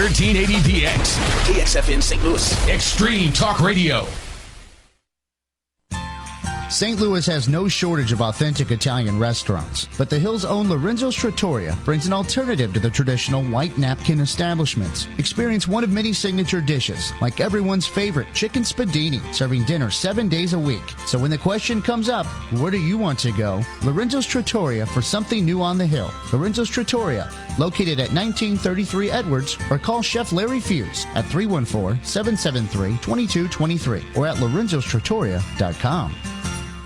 1380px. KXFN St. Louis. Extreme Talk Radio. St. Louis has no shortage of authentic Italian restaurants, but the Hill's own Lorenzo's Trattoria brings an alternative to the traditional white napkin establishments. Experience one of many signature dishes, like everyone's favorite chicken spadini, serving dinner 7 days a week. So when the question comes up, where do you want to go? Lorenzo's Trattoria for something new on the Hill. Lorenzo's Trattoria, located at 1933 Edwards, or call Chef Larry Fuse at 314-773-2223 or at lorenzostrattoria.com.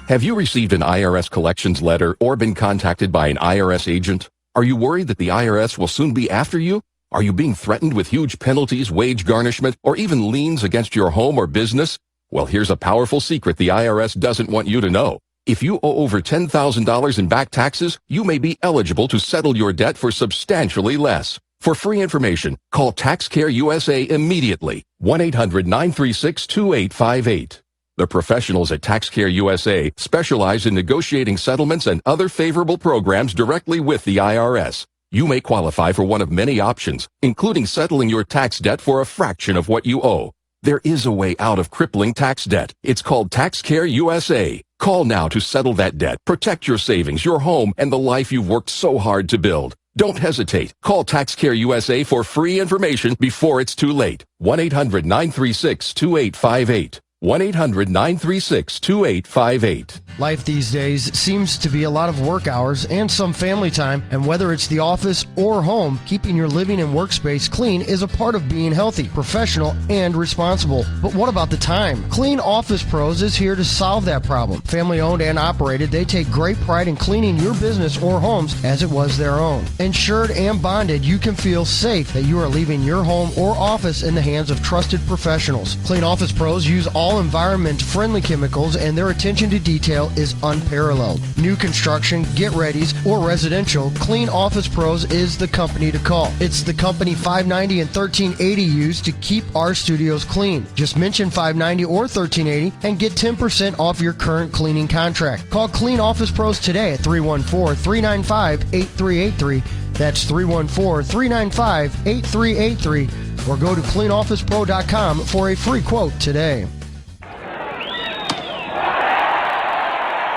Have you received an IRS collections letter or been contacted by an IRS agent? Are you worried that the IRS will soon be after you? Are you being threatened with huge penalties, wage garnishment, or even liens against your home or business? Well, here's a powerful secret the IRS doesn't want you to know. If you owe over $10,000 in back taxes, you may be eligible to settle your debt for substantially less. For free information, call TaxCare USA immediately. 1-800-936-2858. The professionals at TaxCare USA specialize in negotiating settlements and other favorable programs directly with the IRS. You may qualify for one of many options, including settling your tax debt for a fraction of what you owe. There is a way out of crippling tax debt. It's called TaxCare USA. Call now to settle that debt, protect your savings, your home, and the life you've worked so hard to build. Don't hesitate. Call TaxCare USA for free information before it's too late. 1-800-936-2858. 1-800-936-2858. Life these days seems to be a lot of work hours and some family time, and whether it's the office or home, keeping your living and workspace clean is a part of being healthy, professional, and responsible. But what about the time? Clean Office Pros is here to solve that problem. Family owned and operated, they take great pride in cleaning your business or homes as it was their own. Insured and bonded, you can feel safe that you are leaving your home or office in the hands of trusted professionals. Clean Office Pros use all environment-friendly chemicals, and their attention to detail is unparalleled. New construction, get-readies, or residential, Clean Office Pros is the company to call. It's the company 590 and 1380 use to keep our studios clean. Just mention 590 or 1380 and get 10% off your current cleaning contract. Call Clean Office Pros today at 314-395-8383. That's 314-395-8383. Or go to cleanofficepro.com for a free quote today.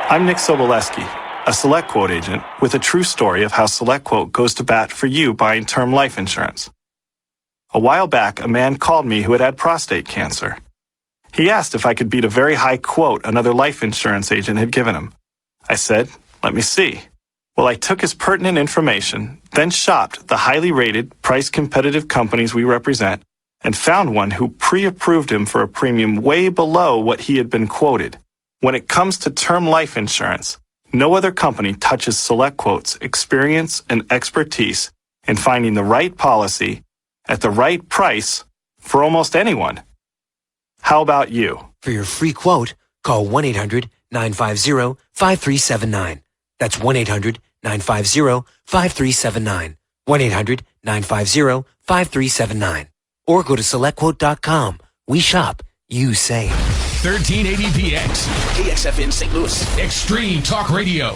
I'm Nick Soboleski, a SelectQuote agent with a true story of how SelectQuote goes to bat for you buying term life insurance. A while back, a man called me who had had prostate cancer. He asked if I could beat a very high quote another life insurance agent had given him. I said, let me see. Well, I took his pertinent information, then shopped the highly rated, price-competitive companies we represent, and found one who pre-approved him for a premium way below what he had been quoted. When it comes to term life insurance, no other company touches SelectQuote's experience and expertise in finding the right policy at the right price for almost anyone. How about you? For your free quote, call 1-800-950-5379. That's 1-800-950-5379. 1-800-950-5379. Or go to SelectQuote.com. We shop, you save. 1380px. KXFN St. Louis. Extreme Talk Radio.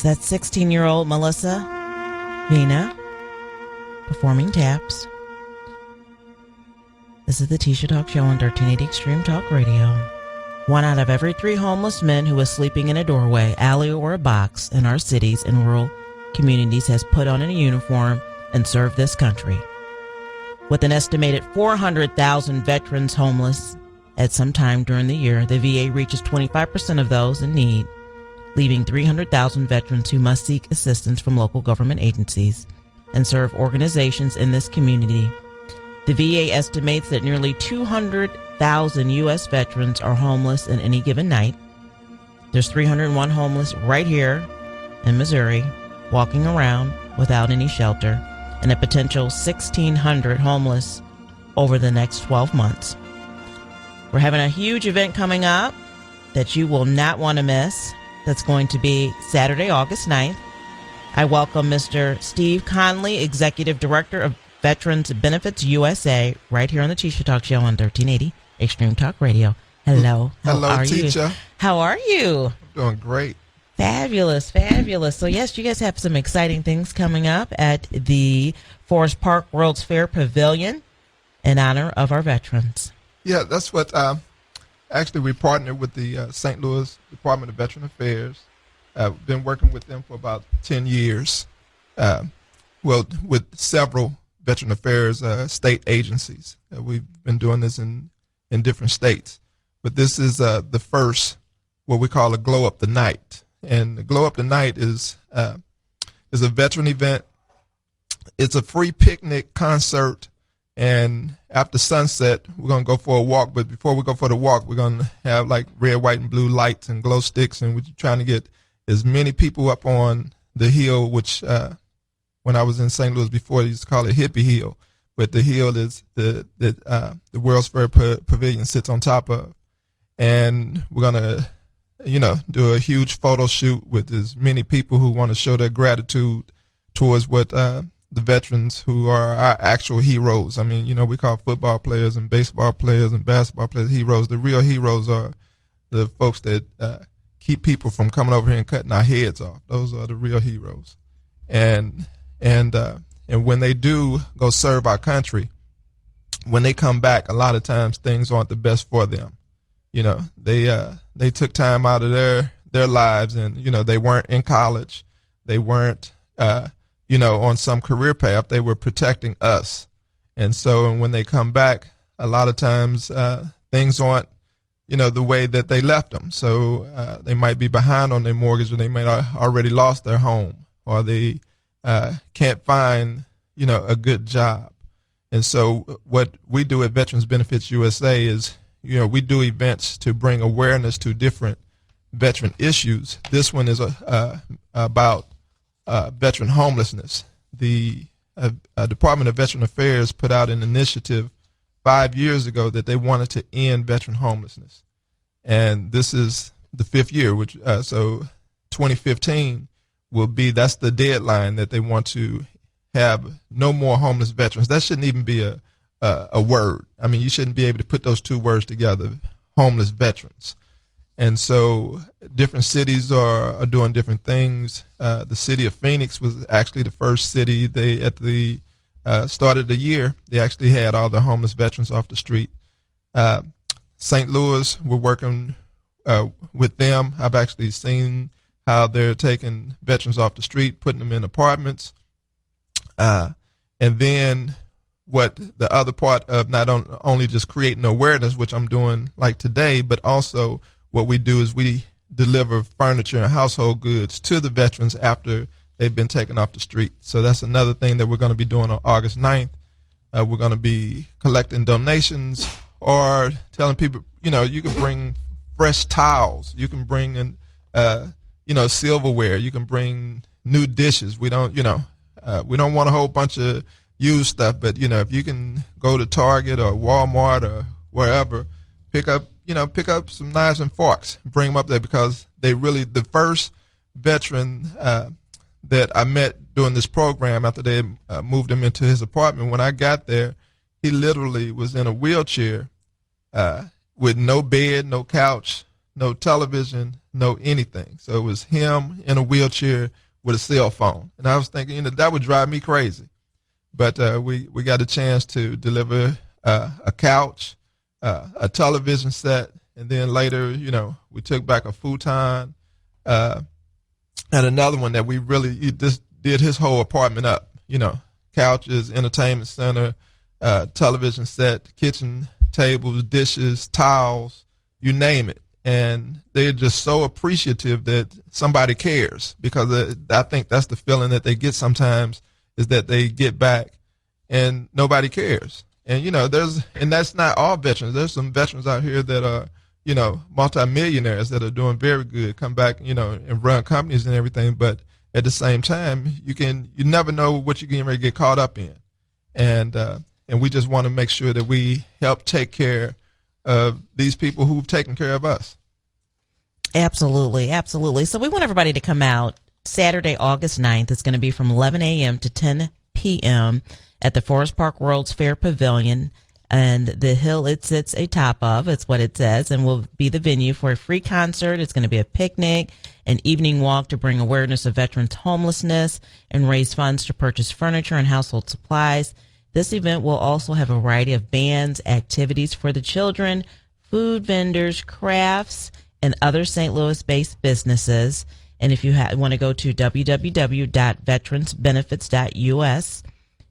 That's 16-year-old Melissa Vina performing taps. This is the Tisha Talk Show on 1380 Extreme Talk Radio. 1 out of every 3 homeless men who is sleeping in a doorway, alley, or a box in our cities and rural communities has put on a uniform and served this country. With an estimated 400,000 veterans homeless at some time during the year, the VA reaches 25% of those in need, leaving 300,000 veterans who must seek assistance from local government agencies and serve organizations in this community. The VA estimates that nearly 200,000 U.S. veterans are homeless in any given night. There's 301 homeless right here in Missouri, walking around without any shelter, and a potential 1,600 homeless over the next 12 months. We're having a huge event coming up that you will not want to miss. That's going to be Saturday, August 9th. I welcome Mr. Steve Conley, Executive Director of Veterans Benefits USA, right here on the Tisha Talk Show on 1380 Extreme Talk Radio. Hello. Hello, teacher. How are you? Doing great. Fabulous, fabulous. So, yes, you guys have some exciting things coming up at the Forest Park World's Fair Pavilion in honor of our veterans. Yeah, that's what, actually we partnered with the St. Louis Department of Veteran Affairs. We've been working with them for about 10 years, with several Veteran Affairs state agencies. We've been doing this in different states. But this is the first, what we call a Glow Up the Night. And the Glow Up the Night is a veteran event. It's a free picnic concert. And after sunset, we're going to go for a walk. But before we go for the walk, we're going to have like red, white, and blue lights and glow sticks. And we're trying to get as many people up on the hill, which when I was in St. Louis before, they used to call it Hippie Hill. But the hill is the World's Fair Pavilion sits on top of. And we're going to, do a huge photo shoot with as many people who want to show their gratitude towards what the veterans who are our actual heroes. I mean, we call football players and baseball players and basketball players heroes. The real heroes are the folks that keep people from coming over here and cutting our heads off. Those are the real heroes. And when they do go serve our country, when they come back, a lot of times things aren't the best for them. They took time out of their lives, and they weren't in college, they weren't on some career path. They were protecting us, and so when they come back, a lot of times things aren't the way that they left them. So they might be behind on their mortgage, or they may have already lost their home, or they can't find a good job. And so what we do at Veterans Benefits USA is we do events to bring awareness to different veteran issues. This one is about veteran homelessness. The Department of Veteran Affairs put out an initiative 5 years ago that they wanted to end veteran homelessness. And this is the 5th year, which so 2015 that's the deadline that they want to have no more homeless veterans. That shouldn't even be a word. I mean, you shouldn't be able to put those two words together, homeless veterans. And so different cities are doing different things. The city of Phoenix was actually the first city. At the start of the year, they actually had all the homeless veterans off the street. St. Louis, we're working with them. I've actually seen how they're taking veterans off the street, putting them in apartments. And then what the other part of not only just creating awareness, which I'm doing like today, but also what we do is we deliver furniture and household goods to the veterans after they've been taken off the street. So that's another thing that we're going to be doing on August 9th. We're going to be collecting donations or telling people, you can bring fresh towels. You can bring in, silverware. You can bring new dishes. We don't want a whole bunch of used stuff, but if you can go to Target or Walmart or wherever, pick up some knives and forks, bring them up there, because the first veteran that I met during this program, after they moved him into his apartment, when I got there, he literally was in a wheelchair with no bed, no couch, no television, know anything. So it was him in a wheelchair with a cell phone. And I was thinking, that would drive me crazy. But we got a chance to deliver a couch, a television set, and then later, we took back a futon, and another one that he just did his whole apartment up, couches, entertainment center, television set, kitchen tables, dishes, towels, you name it. And they're just so appreciative that somebody cares, because I think that's the feeling that they get sometimes, is that they get back and nobody cares. And, and that's not all veterans. There's some veterans out here that are, multimillionaires that are doing very good, come back, and run companies and everything. But at the same time, you never know what you're getting ready to get caught up in. And we just want to make sure that we help take care of these people who've taken care of us. Absolutely, absolutely. So we want everybody to come out Saturday, August 9th. It's going to be from 11 a.m. to 10 p.m. at the Forest Park World's Fair Pavilion. And the hill it sits atop of, it's what it says, and will be the venue for a free concert. It's going to be a picnic, an evening walk to bring awareness of veterans' homelessness, and raise funds to purchase furniture and household supplies. This event will also have a variety of bands, activities for the children, food vendors, crafts, and other St. Louis-based businesses. And if you want to go to www.veteransbenefits.us,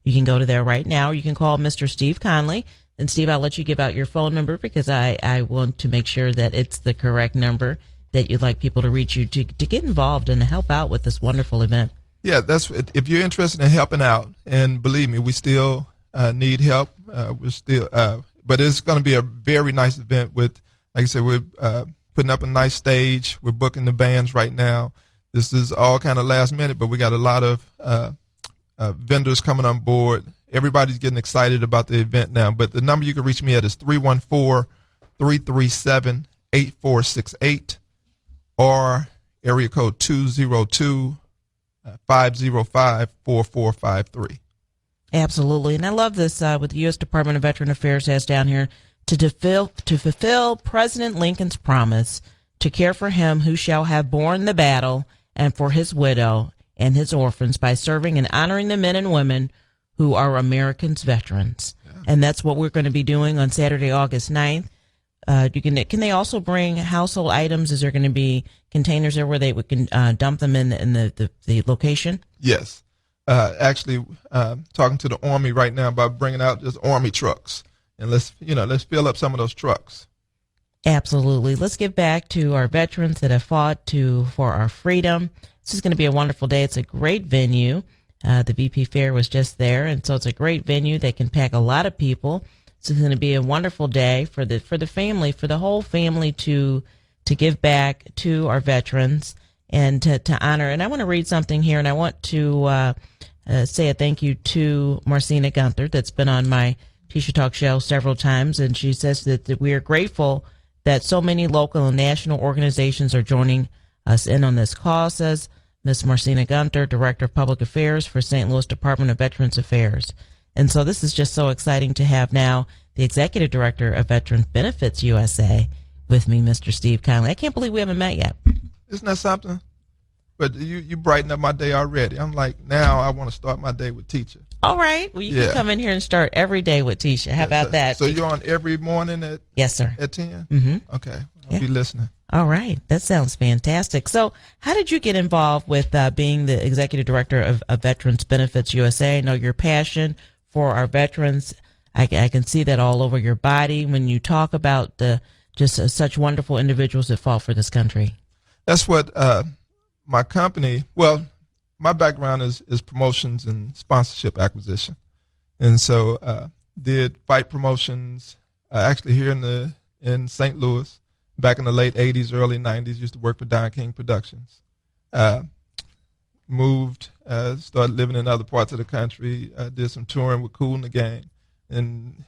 you can go to there right now. You can call Mr. Steve Conley. And Steve, I'll let you give out your phone number, because I want to make sure that it's the correct number that you'd like people to reach you to get involved and help out with this wonderful event. Yeah, if you're interested in helping out, and believe me, we still need help. We're still, but it's going to be a very nice event with, like I said, we're putting up a nice stage. We're booking the bands right now. This is all kind of last minute, but we got a lot of vendors coming on board. Everybody's getting excited about the event now. But the number you can reach me at is 314-337-8468 or area code 202-505-4453. Absolutely. And I love this, what the U.S. Department of Veteran Affairs has down here, to fulfill President Lincoln's promise to care for him who shall have borne the battle, and for his widow and his orphans, by serving and honoring the men and women who are Americans' veterans. Yeah. And that's what we're going to be doing on Saturday, August 9th. Can they also bring household items? Is there going to be containers there where they can dump them in the location? Yes. Actually, talking to the Army right now about bringing out just Army trucks, and let's fill up some of those trucks. Absolutely. Let's give back to our veterans that have fought for our freedom. This is going to be a wonderful day. It's a great venue. The VP Fair was just there, and so it's a great venue. They can pack a lot of people. So it's going to be a wonderful day for the family, for the whole family to give back to our veterans and to honor. And I want to read something here, and I want to say a thank you to Marcina Gunther, that's been on my Teacher Talk show several times, and she says that we are grateful that so many local and national organizations are joining us in on this cause, says Ms. Marcina Gunther, Director of Public Affairs for St. Louis Department of Veterans Affairs. And so this is just so exciting to have now the Executive Director of Veterans Benefits USA with me, Mr. Steve Conley. I can't believe we haven't met yet. Isn't that something? But you brighten up my day already. I'm like, now I want to start my day with Teacher. All right. Well, you can come in here and start every day with Teacher. How about that? So you're on every morning at Yes, sir. At 10? Mm-hmm. Okay. I'll be listening. All right. That sounds fantastic. So how did you get involved with being the Executive Director of Veterans Benefits USA? I know your passion for our veterans. I can see that all over your body when you talk about just such wonderful individuals that fought for this country. That's what my company, well, my background is promotions and sponsorship acquisition. And so did fight promotions actually here in St. Louis back in the late 80s, early 90s. Used to work for Don King Productions. Moved, started living in other parts of the country, did some touring with Kool and the Gang. And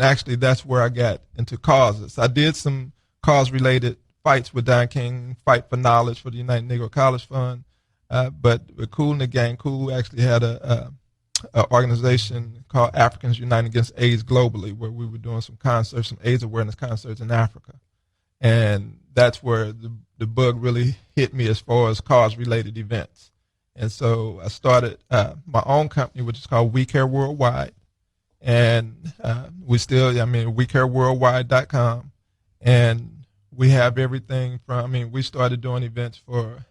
actually that's where I got into causes. I did some cause-related fights with Don King, Fight for Knowledge for the United Negro College Fund. But with Kool and the Gang, Kool actually had a organization called Africans United Against AIDS Globally, where we were doing some concerts, some AIDS awareness concerts in Africa. And that's where the bug really hit me as far as cause-related events. And so I started my own company, which is called We Care Worldwide. And WeCareWorldwide.com. And we have everything from, we started doing events for,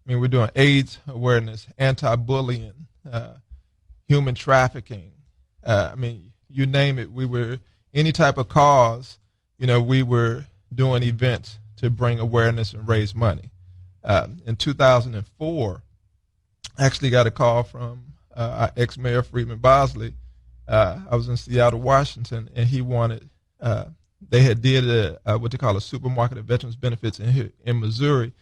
we're doing AIDS awareness, anti-bullying, human trafficking. You name it. We were, any type of cause, we were doing events to bring awareness and raise money. In 2004, I actually got a call from our ex-mayor, Freeman Bosley. I was in Seattle, Washington, and he wanted, they had did what they call a supermarket of veterans benefits in Missouri,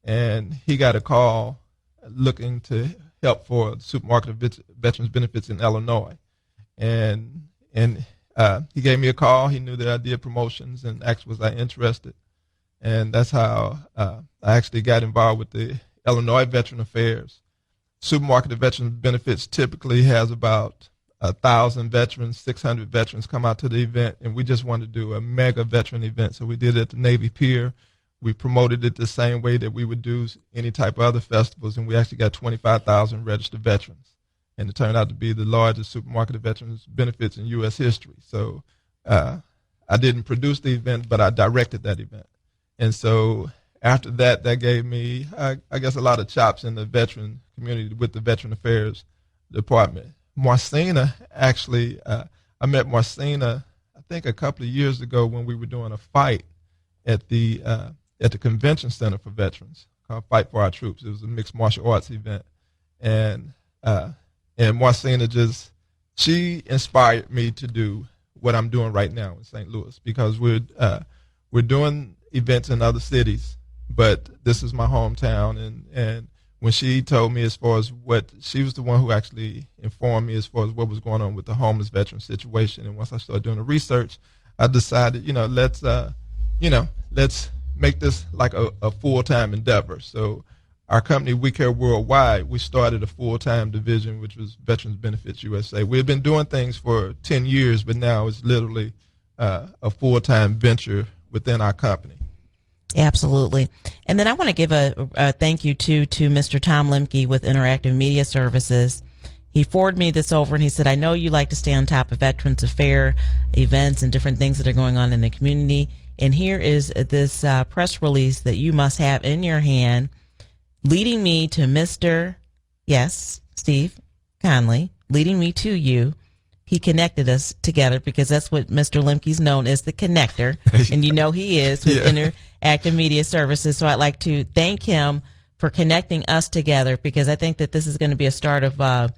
and he got a call looking to help for the supermarket of veterans benefits in Illinois. And he gave me a call. He knew that I did promotions and asked was I interested. And that's how I actually got involved with the Illinois Veteran Affairs. Supermarket of Veterans Benefits typically has about 1,000 veterans, 600 veterans come out to the event, and we just wanted to do a mega veteran event. So we did it at the Navy Pier. We promoted it the same way that we would do any type of other festivals, and we actually got 25,000 registered veterans. And it turned out to be the largest supermarket of veterans benefits in U.S. history. So I didn't produce the event, but I directed that event. And so after that, that gave me, I guess, a lot of chops in the veteran community with the Veteran Affairs Department. Marcina, actually, I met Marcina, I think a couple of years ago when we were doing a fight at the Convention Center for Veterans called Fight for Our Troops. It was a mixed martial arts event. And Marcina she inspired me to do what I'm doing right now in St. Louis, because we're doing events in other cities, but this is my hometown. And when she told me as far as she was the one who actually informed me as far as what was going on with the homeless veteran situation. And once I started doing the research, I decided, let's make this like a full-time endeavor. So our company, We Care Worldwide, we started a full-time division, which was Veterans Benefits USA. We had been doing things for 10 years, but now it's literally a full-time venture within our company. Absolutely. And then I want to give a thank you to Mr. Tom Lemke with Interactive Media Services. He forwarded me this over and he said, I know you like to stay on top of Veterans Affairs events and different things that are going on in the community. And here is this press release that you must have in your hand, leading me to Mr. Steve Conley, leading me to you. He connected us together because that's what Mr. Lemke's known as, the connector. And he is with Interactive Media Services. So I'd like to thank him for connecting us together, because I think that this is going to be a start of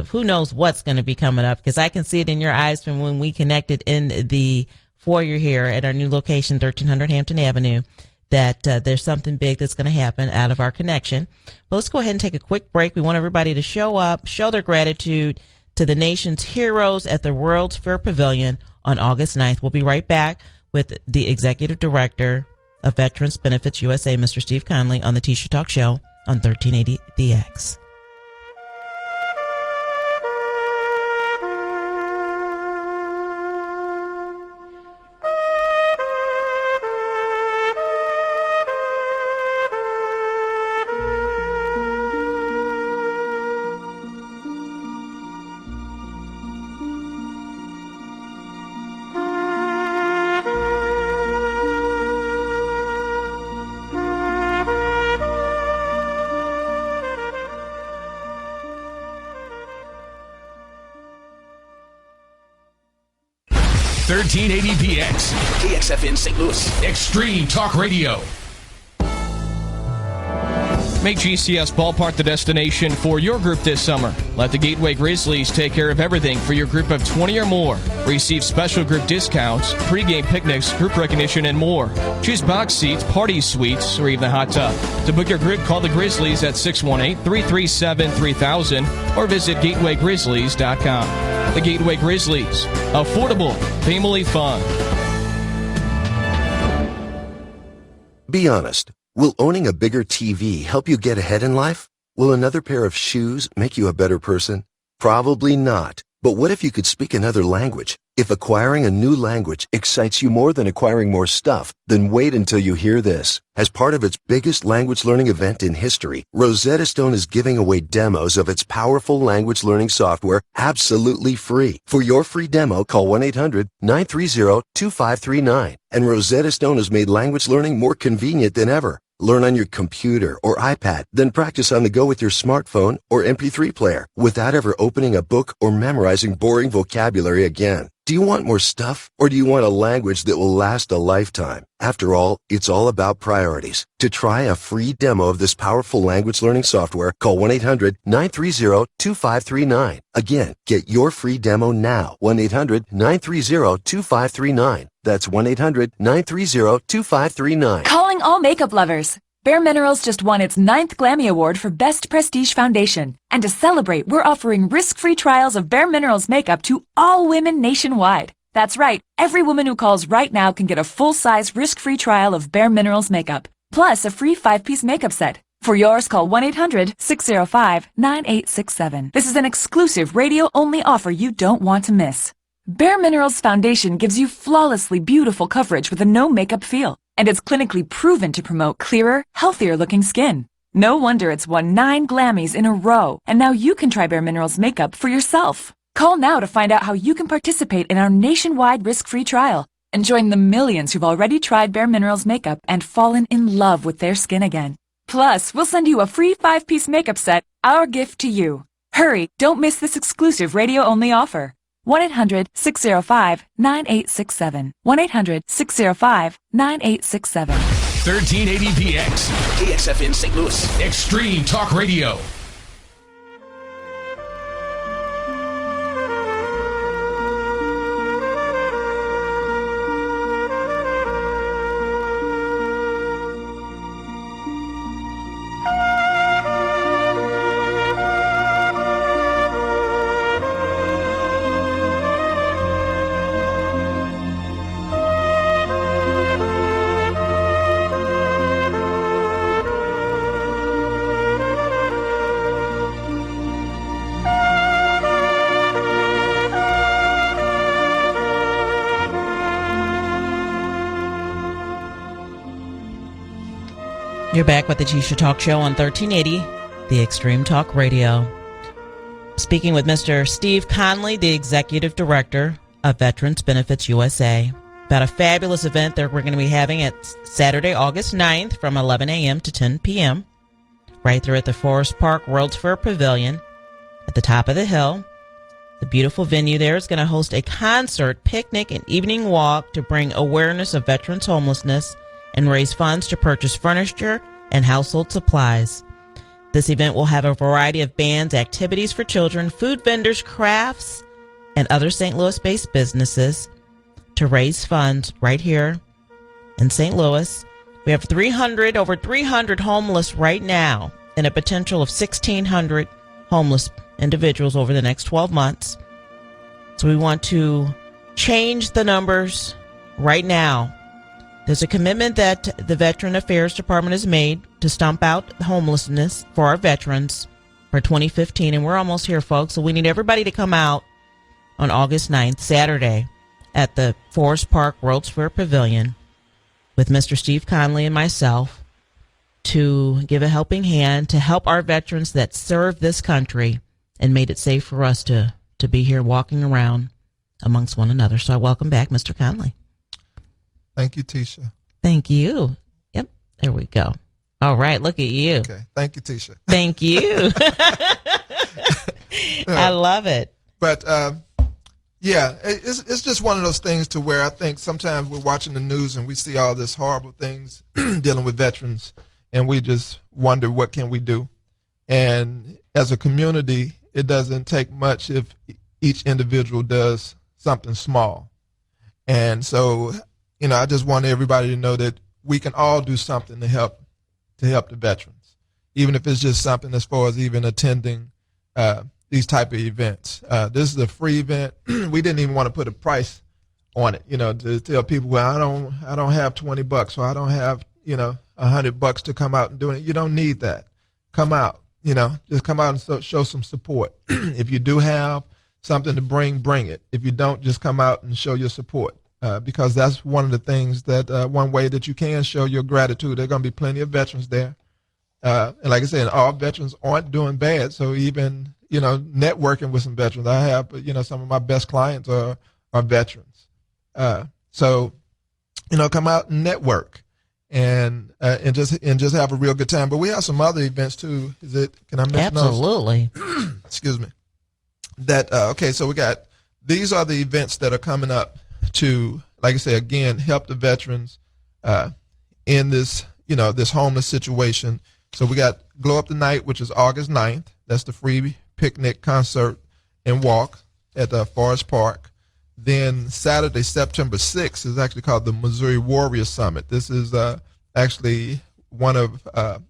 who knows what's going to be coming up, because I can see it in your eyes from when we connected in the foyer here at our new location, 1300 Hampton Avenue, that there's something big that's going to happen out of our connection. But let's go ahead and take a quick break. We want everybody to show up, show their gratitude to the nation's heroes at the World's Fair Pavilion on August 9th. We'll be right back with the Executive Director of Veterans Benefits USA, Mr. Steve Conley, on the T-Shirt Talk Show on 1380 The X. PX. KXFN St. Louis. Extreme Talk Radio. Make GCS Ballpark the destination for your group this summer. Let the Gateway Grizzlies take care of everything for your group of 20 or more. Receive special group discounts, pregame picnics, group recognition, and more. Choose box seats, party suites, or even a hot tub. To book your group, call the Grizzlies at 618-337-3000 or visit GatewayGrizzlies.com. The Gateway Grizzlies. Affordable, family fun. Be honest. Will owning a bigger TV help you get ahead in life? Will another pair of shoes make you a better person? Probably not. But what if you could speak another language? If acquiring a new language excites you more than acquiring more stuff, then wait until you hear this. As part of its biggest language learning event in history, Rosetta Stone is giving away demos of its powerful language learning software absolutely free. For your free demo, call 1-800-930-2539. And Rosetta Stone has made language learning more convenient than ever. Learn on your computer or iPad, then practice on the go with your smartphone or MP3 player without ever opening a book or memorizing boring vocabulary again. Do you want more stuff, or do you want a language that will last a lifetime? After all, it's all about priorities. To try a free demo of this powerful language learning software, call 1-800-930-2539. Again, get your free demo now. 1-800-930-2539. That's 1-800-930-2539. Calling all makeup lovers. Bare Minerals just won its 9th Glammy Award for Best Prestige Foundation. And to celebrate, we're offering risk-free trials of Bare Minerals makeup to all women nationwide. That's right, every woman who calls right now can get a full-size risk-free trial of Bare Minerals makeup, plus a free 5-piece makeup set. For yours, call 1-800-605-9867. This is an exclusive radio-only offer you don't want to miss. Bare Minerals Foundation gives you flawlessly beautiful coverage with a no-makeup feel. And it's clinically proven to promote clearer, healthier-looking skin. No wonder it's won 9 Glammys in a row, and now you can try Bare Minerals makeup for yourself. Call now to find out how you can participate in our nationwide risk-free trial and join the millions who've already tried Bare Minerals makeup and fallen in love with their skin again. Plus, we'll send you a free 5-piece makeup set, our gift to you. Hurry, don't miss this exclusive radio-only offer. 1-800-605-9867. 1-800-605-9867. 1380px. KXFN St. Louis. Extreme Talk Radio. You're back with the Tisha Talk Show on 1380, the Extreme Talk Radio. Speaking with Mr. Steve Conley, the Executive Director of Veterans Benefits USA, about a fabulous event that we're going to be having at Saturday, August 9th from 11 a.m. to 10 p.m. right there at the Forest Park World's Fair Pavilion at the top of the hill. The beautiful venue there is going to host a concert, picnic, and evening walk to bring awareness of veterans' homelessness and raise funds to purchase furniture and household supplies. This event will have a variety of bands, activities for children, food vendors, crafts, and other St. Louis-based businesses to raise funds right here in St. Louis. We have over 300 homeless right now and a potential of 1,600 homeless individuals over the next 12 months. So we want to change the numbers right now. There's a commitment that the Veteran Affairs Department has made to stomp out homelessness for our veterans for 2015, and we're almost here, folks, so we need everybody to come out on August 9th, Saturday, at the Forest Park World's Fair Pavilion with Mr. Steve Conley and myself to give a helping hand to help our veterans that served this country and made it safe for us to be here walking around amongst one another. So I welcome back Mr. Conley. Thank you, Tisha. Thank you. Yep, there we go. All right, look at you. Okay, thank you, Tisha. Thank you. I love it. But yeah, it's just one of those things to where I think sometimes we're watching the news and we see all this horrible things dealing with veterans, and we just wonder what can we do. And as a community, it doesn't take much if each individual does something small. And so, you know, I just want everybody to know that we can all do something to help the veterans, even if it's just something as far as even attending these type of events. This is a free event. We didn't even want to put a price on it, you know, to tell people, well, I don't have $20 or I don't have, you know, $100 to come out and do it. You don't need that. Come out, you know, just come out and show some support. If you do have something to bring it. If you don't, just come out and show your support. Because that's one of the things that one way that you can show your gratitude. There are going to be plenty of veterans there, and like I said, all veterans aren't doing bad. So even networking with some veterans, I have some of my best clients are veterans. So come out and network, and just have a real good time. But we have some other events too. Can I mention those? Absolutely. Excuse me. Okay. So these are the events that are coming up to, like I say, again, help the veterans in this, this homeless situation. So we got Glow Up the Night, which is August 9th. That's the free picnic, concert, and walk at Forest Park. Then Saturday, September 6th, is actually called the Missouri Warrior Summit. This is actually one of a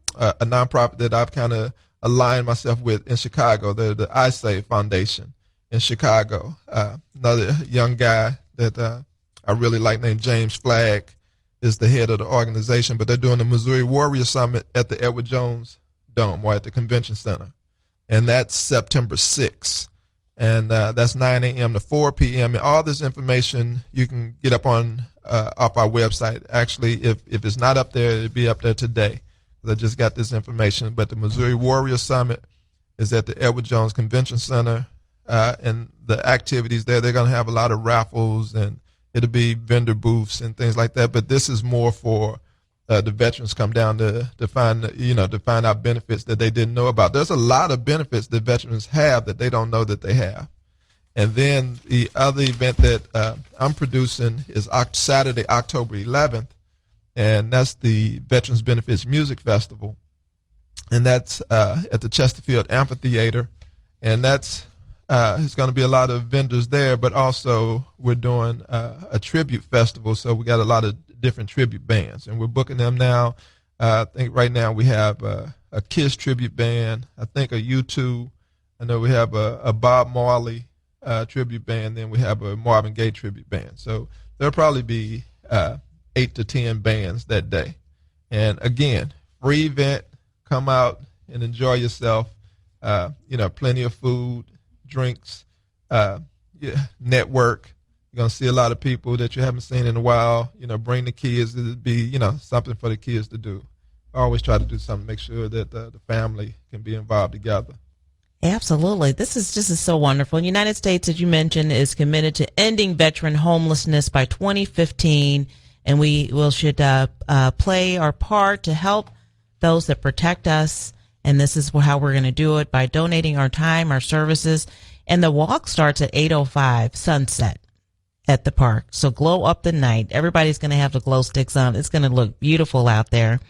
nonprofit that I've kind of aligned myself with in Chicago, the I Save Foundation in Chicago. Another young guy that I really like named James Flagg is the head of the organization, but they're doing the Missouri Warrior Summit at the Edward Jones Dome or at the Convention Center, and that's September 6th, and that's 9 a.m. to 4 p.m. And all this information you can get up on off our website. Actually, if it's not up there, it'll be up there today. I just got this information, but the Missouri Warrior Summit is at the Edward Jones Convention Center. And the activities there, they're going to have a lot of raffles, and it'll be vendor booths and things like that. But this is more for the veterans come down to find out benefits that they didn't know about. There's a lot of benefits that veterans have that they don't know that they have. And then the other event that I'm producing is Saturday, October 11th, and that's the Veterans Benefits Music Festival. And that's at the Chesterfield Amphitheater, and that's there's going to be a lot of vendors there, but also we're doing a tribute festival. So we got a lot of different tribute bands, and we're booking them now. I think right now we have a KISS tribute band. I think a U2. I know we have a Bob Marley tribute band. Then we have a Marvin Gaye tribute band. So there'll probably be 8 to 10 bands that day. And again, free event. Come out and enjoy yourself. Plenty of food, drinks, network. You're going to see a lot of people that you haven't seen in a while. Bring the kids. It'll be, something for the kids to do. I always try to do something, make sure that the family can be involved together. Absolutely. This is so wonderful. The United States, as you mentioned, is committed to ending veteran homelessness by 2015, and we should play our part to help those that protect us. And this is how we're going to do it, by donating our time, our services. And the walk starts at 8:05 sunset at the park. So glow up the night. Everybody's going to have the glow sticks on. It's going to look beautiful out there.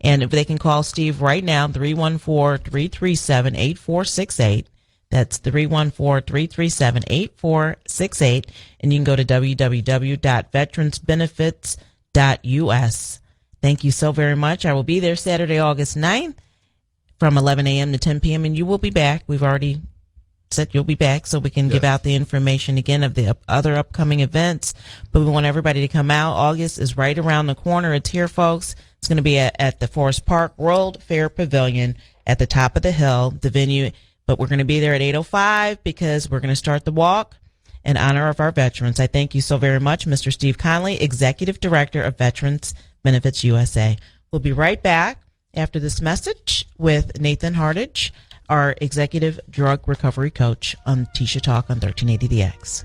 And if they can call Steve right now, 314-337-8468. That's 314-337-8468. And you can go to www.veteransbenefits.us. Thank you so very much. I will be there Saturday, August 9th from 11 a.m. to 10 p.m. And you will be back. We've already said you'll be back so we can give out the information again of the other upcoming events. But we want everybody to come out. August is right around the corner. It's here, folks. It's going to be at the Forest Park World Fair Pavilion at the top of the hill, the venue. But we're going to be there at 8:05 because we're going to start the walk in honor of our veterans. I thank you so very much, Mr. Steve Conley, Executive Director of Veterans Benefits USA. We'll be right back after this message with Nathan Hardage, our Executive Drug Recovery Coach, on Tisha Talk on 1380 DX.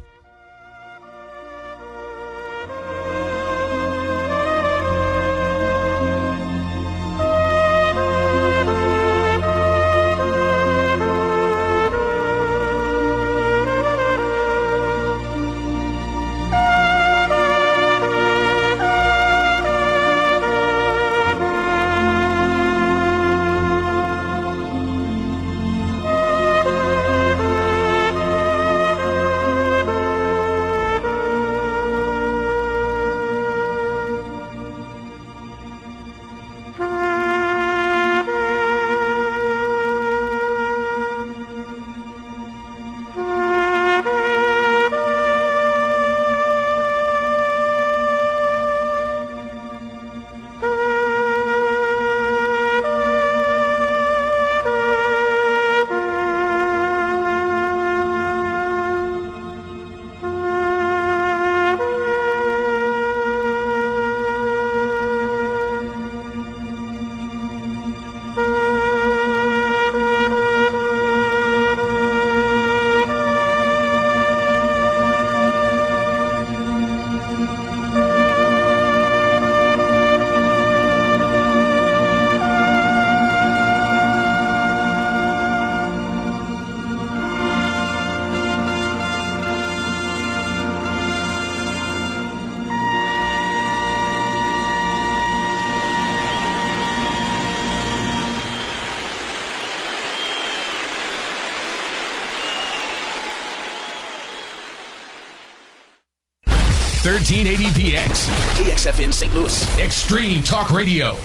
1380px. KXFN St. Louis. Extreme Talk Radio.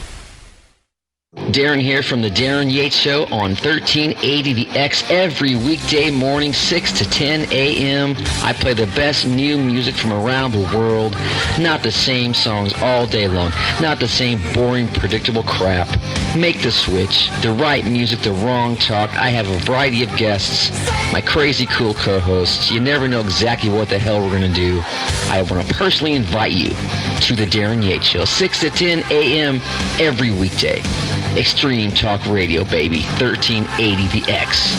Darren here from the Darren Yates Show on 1380 The X every weekday morning, 6 to 10 a.m. I play the best new music from around the world. Not the same songs all day long. Not the same boring, predictable crap. Make the switch. The right music, the wrong talk. I have a variety of guests. My crazy cool co-hosts. You never know exactly what the hell we're going to do. I want to personally invite you to the Darren Yates Show, 6 to 10 a.m. every weekday. Extreme Talk Radio, baby. 1380 The X.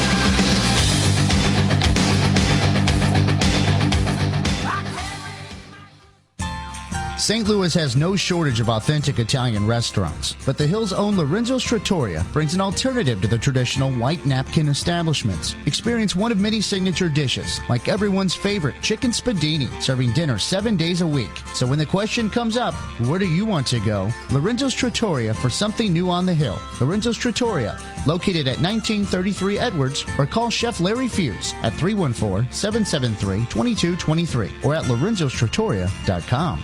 St. Louis has no shortage of authentic Italian restaurants, but the Hill's own Lorenzo's Trattoria brings an alternative to the traditional white napkin establishments. Experience one of many signature dishes, like everyone's favorite chicken spadini, serving dinner 7 days a week. So when the question comes up, where do you want to go? Lorenzo's Trattoria for something new on the Hill. Lorenzo's Trattoria, located at 1933 Edwards, or call Chef Larry Fuse at 314-773-2223 or at lorenzostrattoria.com.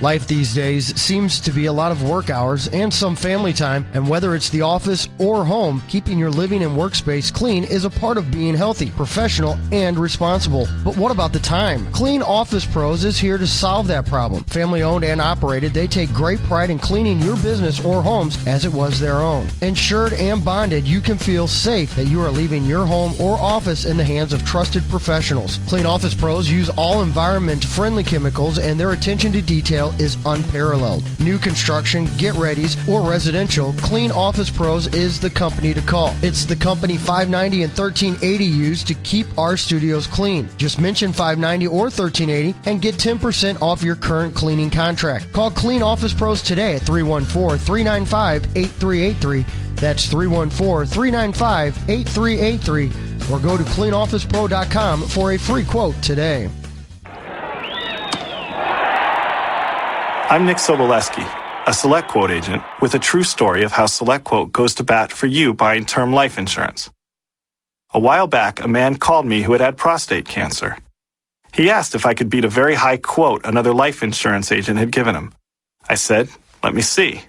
Life these days seems to be a lot of work hours and some family time, and whether it's the office or home, keeping your living and workspace clean is a part of being healthy, professional, and responsible. But what about the time? Clean Office Pros is here to solve that problem. Family owned and operated, they take great pride in cleaning your business or homes as it was their own. Insured and bonded, you can feel safe that you are leaving your home or office in the hands of trusted professionals. Clean Office Pros use all environment-friendly chemicals, and their attention to detail is unparalleled. New construction, get-readies, or residential, Clean Office Pros is the company to call. It's the company 590 and 1380 use to keep our studios clean. Just mention 590 or 1380 and get 10% off your current cleaning contract. Call Clean Office Pros today at 314-395-8383. That's 314-395-8383. Or go to cleanofficepro.com for a free quote today. I'm Nick Soboleski, a Select Quote agent with a true story of how Select Quote goes to bat for you buying term life insurance. A while back, a man called me who had had prostate cancer. He asked if I could beat a very high quote another life insurance agent had given him. I said, let me see.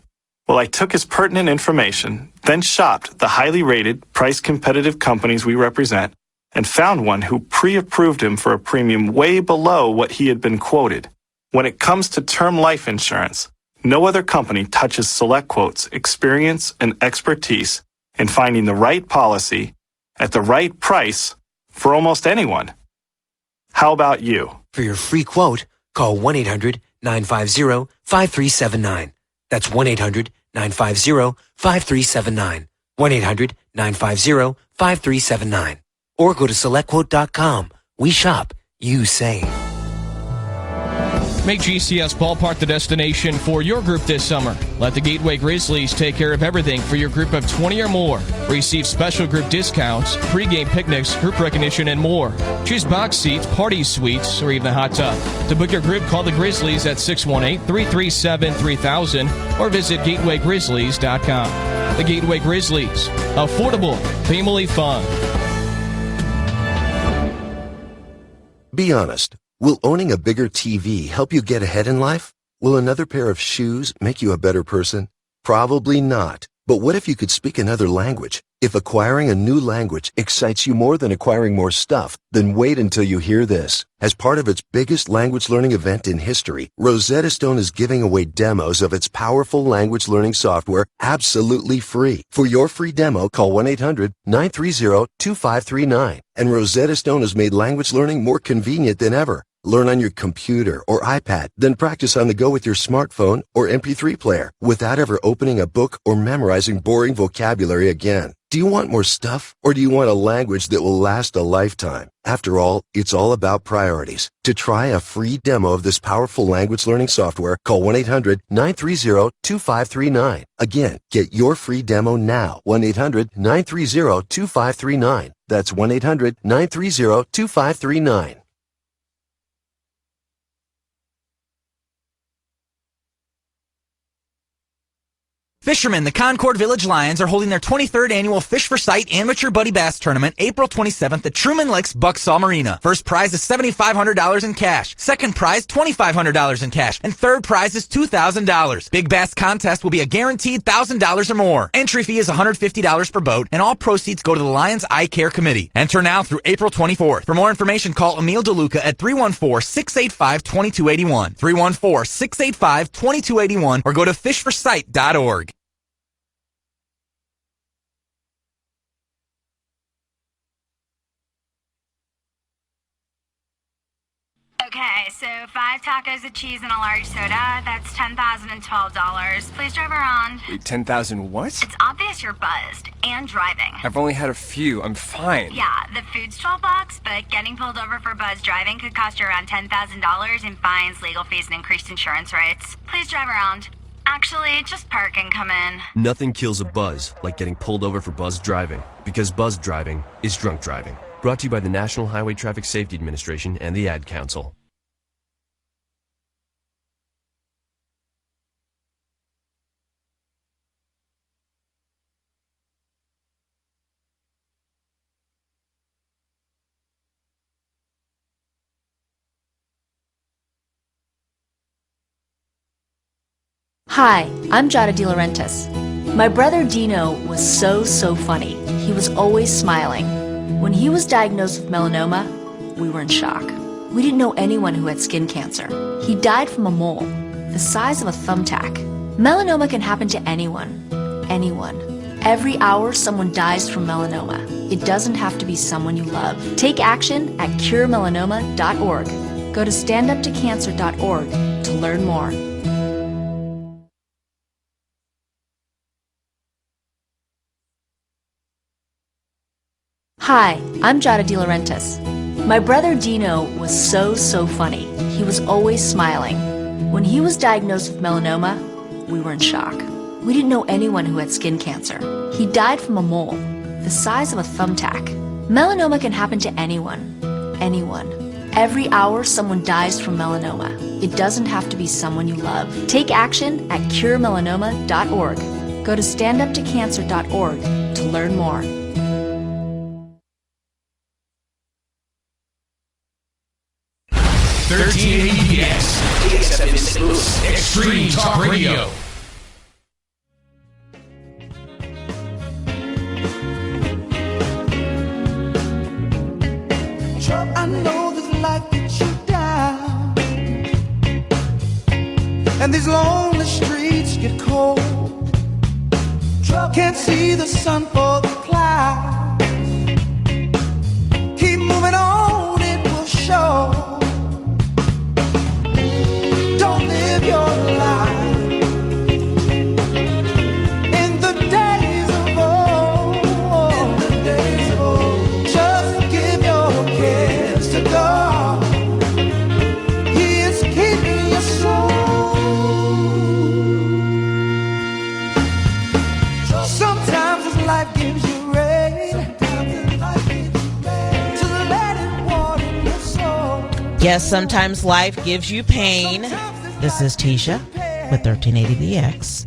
Well, I took his pertinent information, then shopped the highly rated, price-competitive companies we represent, and found one who pre-approved him for a premium way below what he had been quoted. When it comes to term life insurance, no other company touches Select Quote's experience and expertise in finding the right policy at the right price for almost anyone. How about you? For your free quote, call 1-800-950-5379. That's 1-800-950-5379. 1-800-950-5379. Or go to SelectQuote.com. We shop, you save. Make GCS Ballpark the destination for your group this summer. Let the Gateway Grizzlies take care of everything for your group of 20 or more. Receive special group discounts, pregame picnics, group recognition, and more. Choose box seats, party suites, or even a hot tub. To book your group, call the Grizzlies at 618-337-3000 or visit GatewayGrizzlies.com. The Gateway Grizzlies. Affordable, family fun. Be honest. Will owning a bigger TV help you get ahead in life? Will another pair of shoes make you a better person? Probably not. But what if you could speak another language? If acquiring a new language excites you more than acquiring more stuff, then wait until you hear this. As part of its biggest language learning event in history, Rosetta Stone is giving away demos of its powerful language learning software absolutely free. For your free demo, call 1-800-930-2539. And Rosetta Stone has made language learning more convenient than ever. Learn on your computer or iPad, then practice on the go with your smartphone or MP3 player without ever opening a book or memorizing boring vocabulary again. Do you want more stuff, or do you want a language that will last a lifetime? After all, it's all about priorities. To try a free demo of this powerful language learning software, call 1-800-930-2539. Again, get your free demo now. 1-800-930-2539. That's 1-800-930-2539. Fishermen, the Concord Village Lions are holding their 23rd annual Fish for Sight Amateur Buddy Bass Tournament April 27th at Truman Lakes Bucksaw Marina. First prize is $7,500 in cash. Second prize, $2,500 in cash. And third prize is $2,000. Big Bass Contest will be a guaranteed $1,000 or more. Entry fee is $150 per boat, and all proceeds go to the Lions Eye Care Committee. Enter now through April 24th. For more information, call Emil DeLuca at 314-685-2281. 314-685-2281 or go to fishforsight.org. Okay, so 5 tacos of cheese and a large soda, that's $10,012. Please drive around. Wait, 10,000 what? It's obvious you're buzzed and driving. I've only had a few. I'm fine. Yeah, the food's $12, but getting pulled over for buzz driving could cost you around $10,000 in fines, legal fees, and increased insurance rates. Please drive around. Actually, just park and come in. Nothing kills a buzz like getting pulled over for buzz driving, because buzz driving is drunk driving. Brought to you by the National Highway Traffic Safety Administration and the Ad Council. Hi, I'm Jada De Laurentiis. My brother Dino was so funny. He was always smiling. When he was diagnosed with melanoma, we were in shock. We didn't know anyone who had skin cancer. He died from a mole, the size of a thumbtack. Melanoma can happen to anyone. Anyone. Every hour, someone dies from melanoma. It doesn't have to be someone you love. Take action at curemelanoma.org. Go to standuptocancer.org to learn more. Hi, I'm Jada De Laurentiis. My brother Dino was so funny. He was always smiling. When he was diagnosed with melanoma, we were in shock. We didn't know anyone who had skin cancer. He died from a mole, the size of a thumbtack. Melanoma can happen to anyone. Anyone. Every hour, someone dies from melanoma. It doesn't have to be someone you love. Take action at curemelanoma.org. Go to standuptocancer.org to learn more. 1380X. KXFN St. Louis. Extreme Talk Radio. I know this life gets you down, and these lonely streets get cold. Can't see the sun for the clouds. Keep moving on, it will show. Don't live your life in the days of old. In the days of old. Just give your cares to God. He is keeping your soul. Sometimes this life gives you rain. Just let it water your soul. Yes, sometimes life gives you pain. This is Tisha with 1380VX.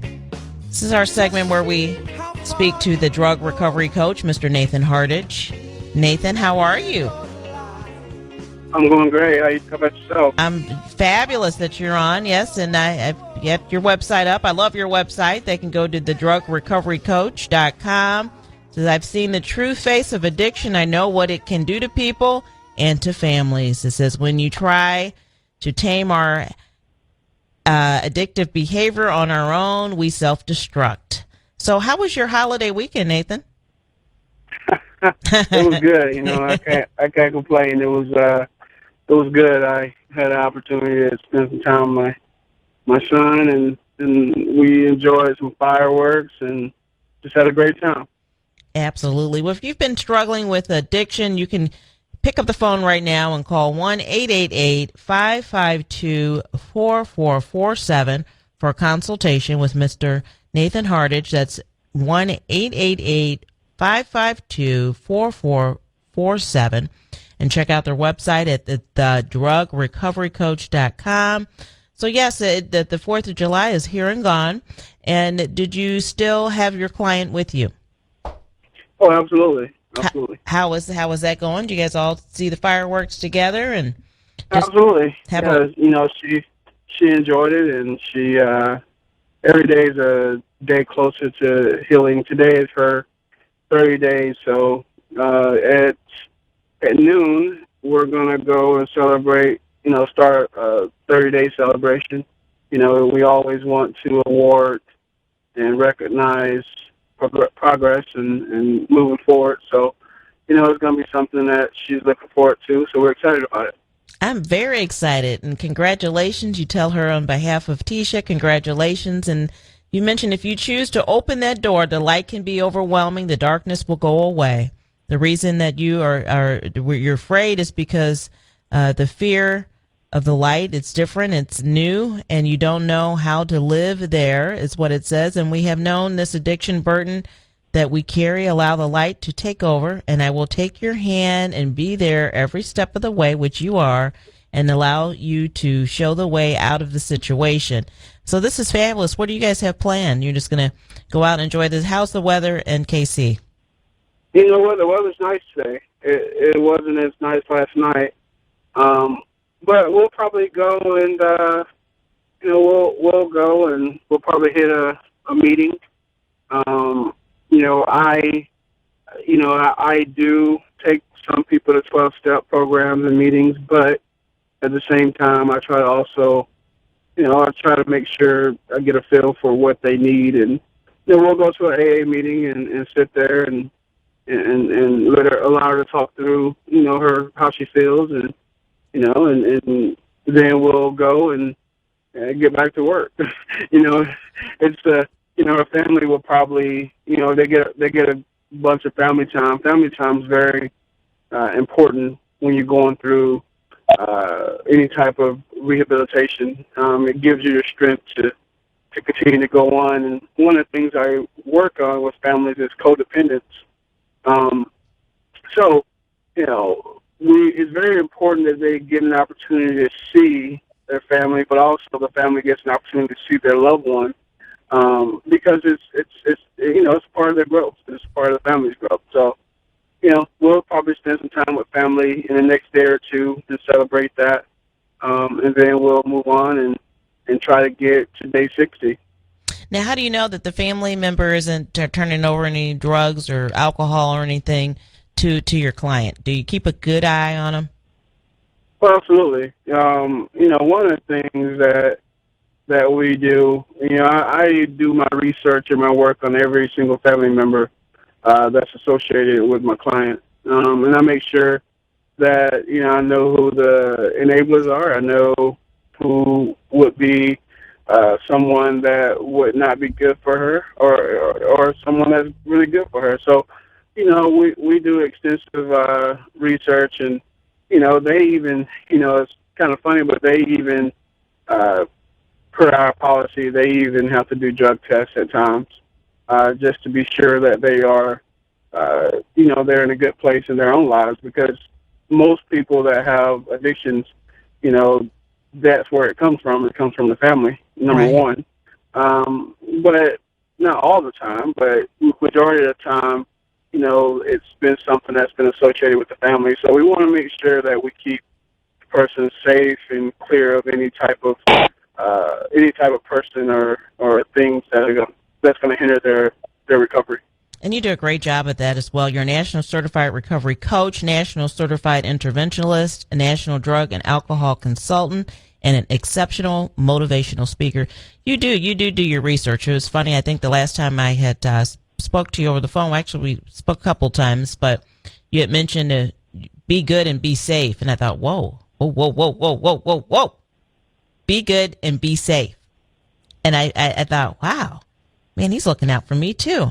This is our segment where we speak to the drug recovery coach, Mr. Nathan Hardage. Nathan, how are you? I'm going great. How about yourself? I'm fabulous that you're on, yes, and I've got your website up. I love your website. They can go to thedrugrecoverycoach.com. Says, I've seen the true face of addiction. I know what it can do to people and to families. It says, when you try to tame our addictive behavior on our own, we self-destruct. So how was your holiday weekend, Nathan? It was good. You know, I can't complain. It was good. I had an opportunity to spend some time with my son, and we enjoyed some fireworks and just had a great time. Absolutely. Well, if you've been struggling with addiction, you can pick up the phone right now and call 1-888-552-4447 for a consultation with Mr. Nathan Hardage. That's 1-888-552-4447. And check out their website at thedrugrecoverycoach.com. So yes, the 4th of July is here and gone. And did you still have your client with you? Oh, absolutely. Absolutely. How was that going? Do you guys all see the fireworks together and Absolutely. have She enjoyed it, and she every day is a day closer to healing. Today is her 30 days, so at noon we're gonna go and celebrate. Start a 30-day celebration. We always want to award and recognize progress and moving forward. So, it's going to be something that she's looking forward to. So we're excited about it. I'm very excited, and congratulations. You tell her on behalf of Tisha, congratulations. And you mentioned if you choose to open that door, the light can be overwhelming. The darkness will go away. The reason that you're afraid is because the fear of the light, it's different, it's new, and you don't know how to live there, is what it says. And we have known this addiction burden that we carry. Allow the light to take over, and I will take your hand and be there every step of the way, which you are, and allow you to show the way out of the situation. So this is fabulous. What do you guys have planned? You're just going to go out and enjoy this. How's the weather in KC? You know what? The weather's nice today. It wasn't as nice last night. But we'll probably go and, we'll go and we'll probably hit a meeting. I do take some people to 12-step programs and meetings, but at the same time, I try to also, I try to make sure I get a feel for what they need. And, we'll go to an AA meeting and sit there and allow her to talk through, how she feels and then we'll go and get back to work. It's her family will probably, they get a bunch of family time. Family time is very important when you're going through any type of rehabilitation. It gives you the strength to continue to go on. And one of the things I work on with families is codependence. It's very important that they get an opportunity to see their family, but also the family gets an opportunity to see their loved one, because it's part of their growth. It's part of the family's growth. So, we'll probably spend some time with family in the next day or two to celebrate that, and then we'll move on and try to get to day 60. Now, how do you know that the family member isn't turning over any drugs or alcohol or anything to your client? Do you keep a good eye on them? Well, absolutely. One of the things that we do, I do my research and my work on every single family member that's associated with my client, and I make sure that I know who the enablers are. I know who would be someone that would not be good for her, or someone that's really good for her. So, we do extensive research, and they even, it's kind of funny, but they even, per our policy, they even have to do drug tests at times, just to be sure that they are, they're in a good place in their own lives, because most people that have addictions, that's where it comes from. It comes from the family, number one. But not all the time, but majority of the time, it's been something that's been associated with the family. So we want to make sure that we keep the person safe and clear of any type of person or things that's going to hinder their recovery. And you do a great job at that as well. You're a National Certified Recovery Coach, National Certified Interventionalist, a National Drug and Alcohol Consultant, and an exceptional motivational speaker. You do your research. It was funny. I think the last time I had spoke to you over the phone, actually we spoke a couple times, but you had mentioned to be good and be safe. And I thought, whoa. Be good and be safe. And I thought, wow, man, he's looking out for me too.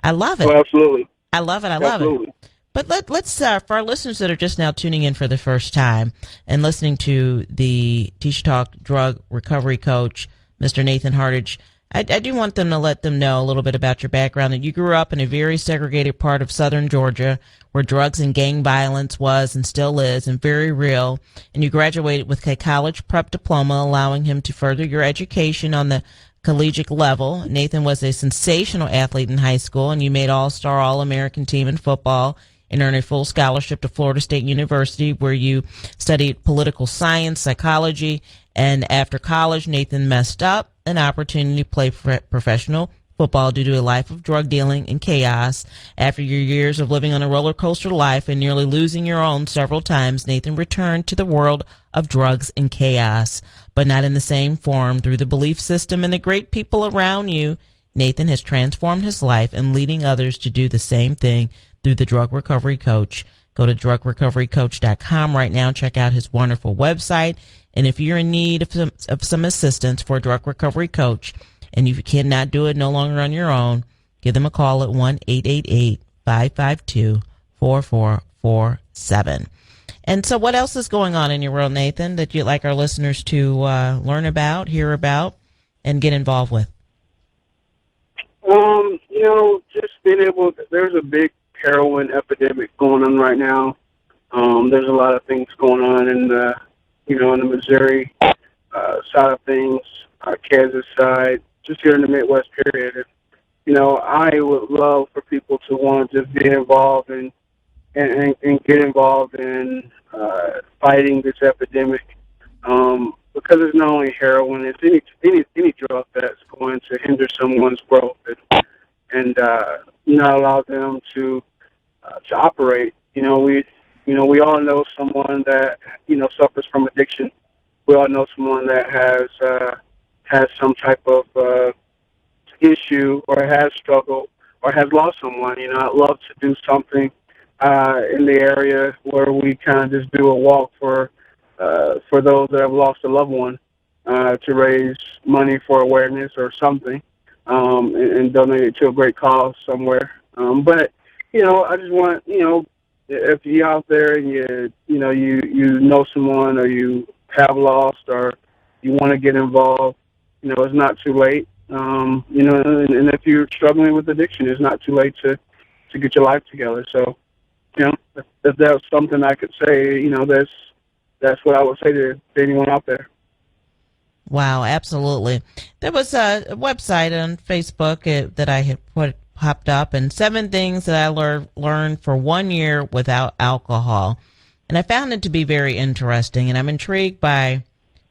I love it. Oh, absolutely. I love it. I love it. But let's for our listeners that are just now tuning in for the first time and listening to the Tisha Talk drug recovery coach, Mr. Nathan Hartage, I do want them to let them know a little bit about your background, that you grew up in a very segregated part of southern Georgia where drugs and gang violence was and still is and very real. And you graduated with a college prep diploma, allowing him to further your education on the collegiate level. Nathan was a sensational athlete in high school, and you made All-Star, All-American team in football and earned a full scholarship to Florida State University, where you studied political science, psychology, and after college, Nathan messed up an opportunity to play professional football due to a life of drug dealing and chaos. After your years of living on a roller coaster life and nearly losing your own several times, Nathan returned to the world of drugs and chaos, but not in the same form. Through the belief system and the great people around you, Nathan has transformed his life and leading others to do the same thing through the Drug Recovery Coach. Go to drugrecoverycoach.com right now. Check out his wonderful website. And if you're in need of some assistance for a drug recovery coach and you cannot do it no longer on your own, give them a call at 1-888-552-4447. And so what else is going on in your world, Nathan, that you'd like our listeners to learn about, hear about, and get involved with? Just being able there's a big heroin epidemic going on right now. There's a lot of things going on in the Missouri side of things, Kansas side, just here in the Midwest period. I would love for people to want to just get involved and get involved in fighting this epidemic, because it's not only heroin, it's any drug that's going to hinder someone's growth and not allow them to operate. We all know someone that suffers from addiction. We all know someone that has some type of issue or has struggled or has lost someone. I'd love to do something in the area where we kind of just do a walk for those that have lost a loved one, to raise money for awareness or something, and donate it to a great cause somewhere. But I just want if you're out there and you know someone or you have lost or you want to get involved, it's not too late. And if you're struggling with addiction, it's not too late to get your life together. So, if that was something I could say, that's what I would say to anyone out there. Wow, absolutely. There was a website on Facebook that I had popped up, and 7 things that I learned for 1 year without alcohol. And I found it to be very interesting, and I'm intrigued by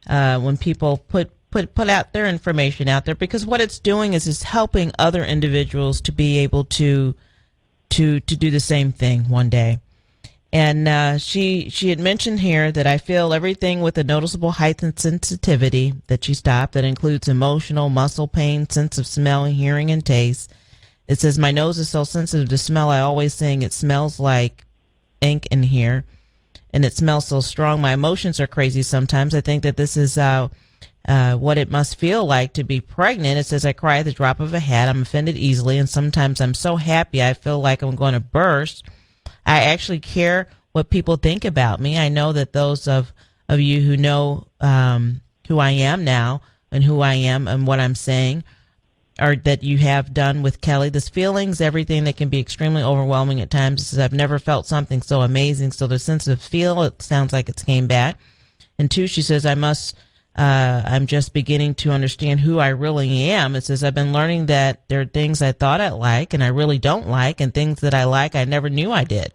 when people put out their information out there, because what it's doing is it's helping other individuals to be able to do the same thing one day. And she had mentioned here that I feel everything with a noticeable heightened sensitivity that she stopped. That includes emotional, muscle pain, sense of smell, hearing, and taste. It says, my nose is so sensitive to smell, I always saying it smells like ink in here. And it smells so strong. My emotions are crazy sometimes. I think that this is what it must feel like to be pregnant. It says, I cry at the drop of a hat. I'm offended easily. And sometimes I'm so happy I feel like I'm going to burst. I actually care what people think about me. I know that those of you who know who I am now and who I am and what I'm saying, or that you have done with Kelly, this feelings, everything that can be extremely overwhelming at times. It says, I've never felt something so amazing. So the sense of feel, it sounds like it's came back. And 2, she says, I'm just beginning to understand who I really am. It says, I've been learning that there are things I thought I like and I really don't like, and things that I like I never knew I did.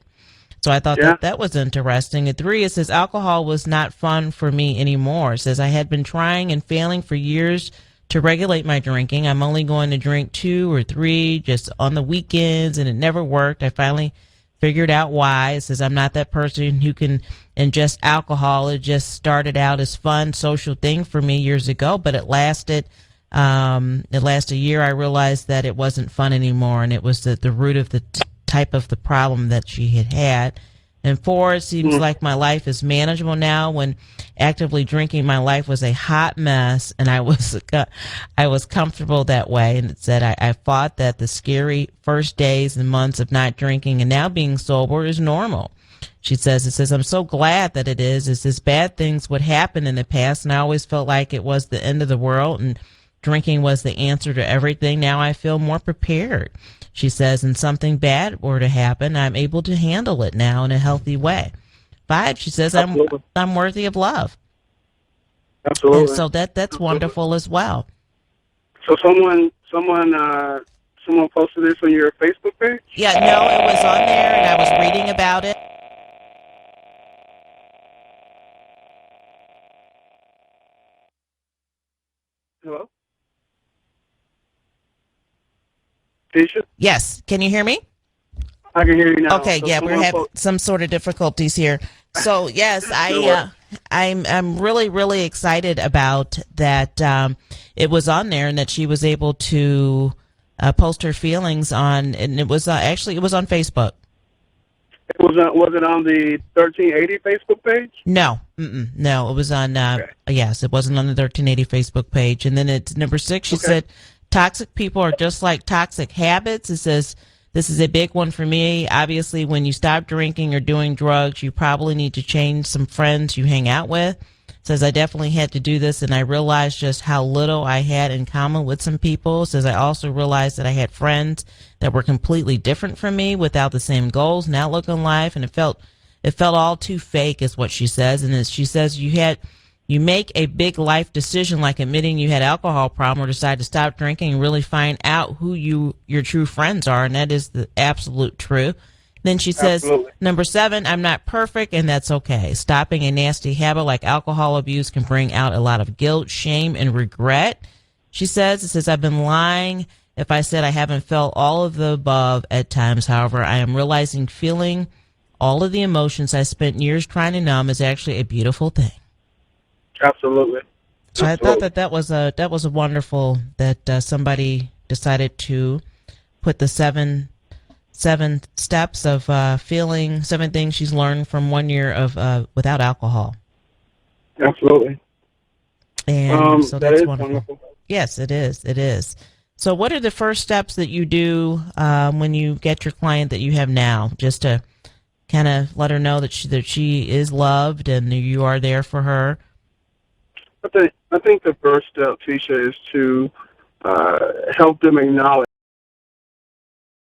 So I thought that was interesting. At 3, it says, alcohol was not fun for me anymore. It says, I had been trying and failing for years to regulate my drinking. I'm only going to drink 2 or 3 just on the weekends, and it never worked. I finally figured out why. It says, I'm not that person who can ingest alcohol. It just started out as fun social thing for me years ago, but it lasted a year. I realized that it wasn't fun anymore, and it was the root of the type of the problem that she had. And 4, it seems like my life is manageable now. When actively drinking, my life was a hot mess, and I was comfortable that way. And it said, I fought that the scary first days and months of not drinking, and now being sober is normal. She says, it says, I'm so glad that it is. It's this bad things would happen in the past, and I always felt like it was the end of the world. And drinking was the answer to everything. Now I feel more prepared. She says, and something bad were to happen, I'm able to handle it now in a healthy way. 5, she says, I'm worthy of love. Absolutely. And so that's wonderful as well. So someone posted this on your Facebook page? Yeah, no, it was on there, and I was reading about it. Hello? Tisha? Yes, can you hear me? I can hear you now. Okay, So yeah, we're someone having some sort of difficulties here. So yes, I'm really excited about that. It was on there, and that she was able to post her feelings on, and it was actually it was on Facebook. Was it on the 1380 Facebook page? No, no, it was on. Yes, it wasn't on the 1380 Facebook page. And then it's number 6. She said, "Toxic people are just like toxic habits." It says, "This is a big one for me. Obviously, when you stop drinking or doing drugs, you probably need to change some friends you hang out with." Says, "I definitely had to do this, and I realized just how little I had in common with some people." Says, "I also realized that I had friends that were completely different from me, without the same goals and outlook on life, and it felt all too fake," is what she says. And she says, you make a big life decision like admitting you had alcohol problem or decide to stop drinking and really find out who your true friends are, and that is the absolute truth. Then she says, number 7, I'm not perfect, and that's okay. Stopping a nasty habit like alcohol abuse can bring out a lot of guilt, shame, and regret. She says, I've been lying if I said I haven't felt all of the above at times. However, I am realizing feeling all of the emotions I spent years trying to numb is actually a beautiful thing. Absolutely. So I thought that was a wonderful that somebody decided to put the seven steps of feeling, 7 things she's learned from 1 year of without alcohol. Absolutely. And so that's wonderful. Wonderful. Yes, it is. It is. So what are the first steps that you do when you get your client that you have now, just to kind of let her know that she is loved and you are there for her? I think the first step, Tisha, is to help them acknowledge